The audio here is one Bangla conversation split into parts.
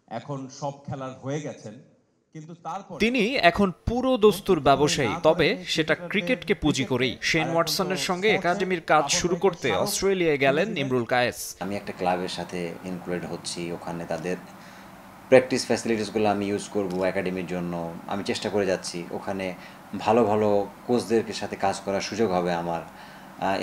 এখন সব খেলার হয়ে গেছেন, কিন্তু তারপর তিনি এখন পুরো দস্তুর ব্যবসায়ী, তবে সেটা ক্রিকেটকে পুঁজি করেই। শেন ওয়াটসনের সঙ্গে একাডেমির কাজ শুরু করতে অস্ট্রেলিয়ায় গেলেন ইমরুল কায়েস। আমি একটা ক্লাবের সাথে ইনক্লুডেড হচ্ছি, ওখানে তাদের প্র্যাকটিস ফ্যাসিলিটিসগুলো আমি ইউজ করব একাডেমির জন্য। আমি চেষ্টা করে যাচ্ছি ওখানে ভালো ভালো কোচদের সাথে কাজ করার সুযোগ হবে আমার,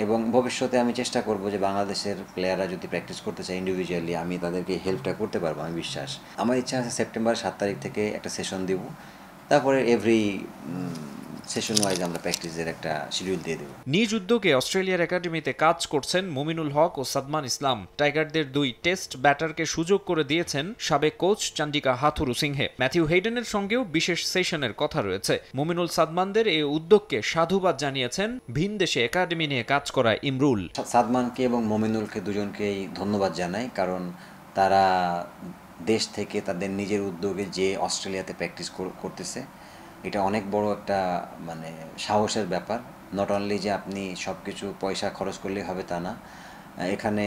এবং ভবিষ্যতে আমি চেষ্টা করব যে বাংলাদেশের প্লেয়াররা যদি প্র্যাকটিস করতে চায় ইন্ডিভিজুয়ালি, আমি তাদেরকে হেল্পটা করতে পারবো, আমি বিশ্বাস। আমার ইচ্ছা আছে সেপ্টেম্বর 7 তারিখ থেকে একটা সেশন দিব, তারপরে এভরি সেশন ওয়াইজ আমরা প্র্যাকটিসের একটা শিডিউল দিয়ে দেবো। নিজ উদ্যোগে অস্ট্রেলিয়ার একাডেমিতে কাজ করছেন মুমিনুল হক ও সাদমান ইসলাম। টাইগারদের দুই টেস্ট ব্যাটারকে সুযোগ করে দিয়েছেন সাবেক কোচ চান্ডিকা হাথুরু সিংহে। ম্যাথিউ হেইডেনের সঙ্গেও বিশেষ সেশনের কথা রয়েছে। মুমিনুল সাদমানদের এই উদ্যোগকে সাধুবাদ জানিয়েছেন ভিনদেশে একাডেমি নিয়ে কাজ করা ইমরুল। সাদমানকে এবং মুমিনুলকে দুজনকেই ধন্যবাদ জানাই, কারণ তারা দেশ থেকে তাদের নিজের উদ্যোগে যে অস্ট্রেলিয়াতে প্র্যাকটিস করতেছে, এটা অনেক বড় একটা মানে সাহসের ব্যাপার। নট অনলি যে আপনি সব কিছু পয়সা খরচ করলেই হবে তা না, এখানে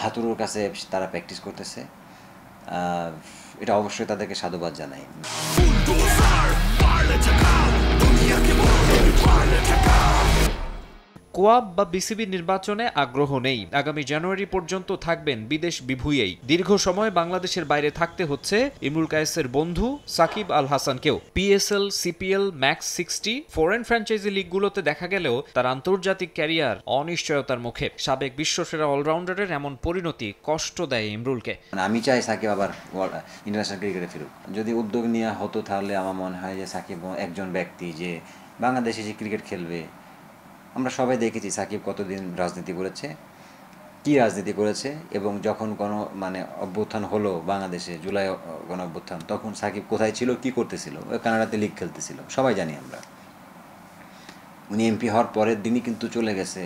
হাতুরুর কাছে তারা প্র্যাকটিস করতেছে, এটা অবশ্যই তাদেরকে সাধুবাদ জানাই। কোয়াব বা বিসিবি নির্বাচনে আগ্রহ নেই। আগামী জানুয়ারি পর্যন্ত থাকবেন বিদেশ বিভূঁইয়েই। দীর্ঘ সময় বাংলাদেশের বাইরে থাকতে হচ্ছে ইমরুল কায়েসের বন্ধু সাকিব আল হাসানকেও। PSL, CPL, Max 60 foreign franchise লিগগুলোতে দেখা গেলেও তার আন্তর্জাতিক ক্যারিয়ার অনিশ্চয়তার মুখে। সাবেক বিশ্বসেরা অলরাউন্ডারের এমন পরিণতি কষ্ট দেয় ইমরুলকে। আমি চাই সাকিব আবার ইন্টারন্যাশনাল ক্রিকেটে ফিরুক। যদি উদ্যোগ নেওয়া হতো তাহলে আমার মনে হয় যে সাকিব একজন ব্যক্তি যে বাংলাদেশে যে ক্রিকেট খেলবে। আমরা সবাই দেখেছি সাকিব কতদিন রাজনীতি করেছে, কি রাজনীতি করেছে, এবং যখন কোনো মানে অভ্যুত্থান হলো বাংলাদেশে, জুলাই গণ অভ্যুত্থান, তখন সাকিব কোথায় ছিল, কি করতেছিল? ওই কানাডাতে লিগ খেলতেছিল, সবাই জানি আমরা। উনি এমপি হওয়ার পরের দিনই কিন্তু চলে গেছে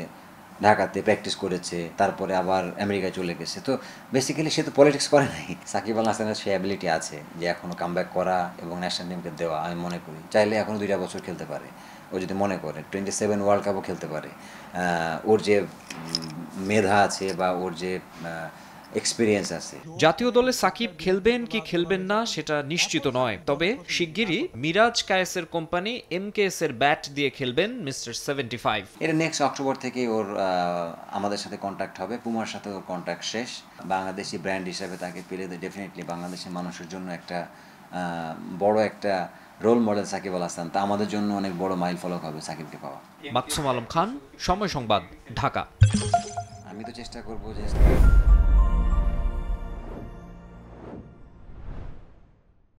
ঢাকাতে, প্র্যাকটিস করেছে, তারপরে আবার আমেরিকায় চলে গেছে। তো বেসিক্যালি সে তো পলিটিক্স করে নাই। সাকিব আল হাসানের সে অ্যাবিলিটি আছে যে এখনও কামব্যাক করা এবং ন্যাশনাল টিমকে দেওয়া। আমি মনে করি চাইলে এখনও 2টা বছর খেলতে পারে ও, যদি মনে করে 27 ওয়ার্ল্ড কাপও খেলতে পারে। ওর যে মেধা আছে বা ওর যে এক্সপিরিয়েন্স আছে। জাতীয় দলে সাকিব খেলবেন কি খেলবেন না সেটা নিশ্চিত নয়, তবে শিগগিরই মিরাজ কায়েসের কোম্পানি এমকেএস এর ব্যাট দিয়ে খেলবেন মিস্টার 75। এটা নেক্সট অক্টোবর থেকে ওর আমাদের সাথে কন্ট্যাক্ট হবে, পুমার সাথে ওর কন্ট্যাক্ট শেষ। বাংলাদেশি ব্র্যান্ড হিসাবে তাকে পেলে ডেফিনেটলি বাংলাদেশের মানুষের জন্য একটা বড় একটা রোল মডেল সাকিব আল হাসান। তা আমাদের জন্য অনেক বড় মাইল ফলক হবে সাকিবকে পাওয়া। মাকসুম আলম খান, সময় সংবাদ, ঢাকা। আমি তো চেষ্টা করবো যে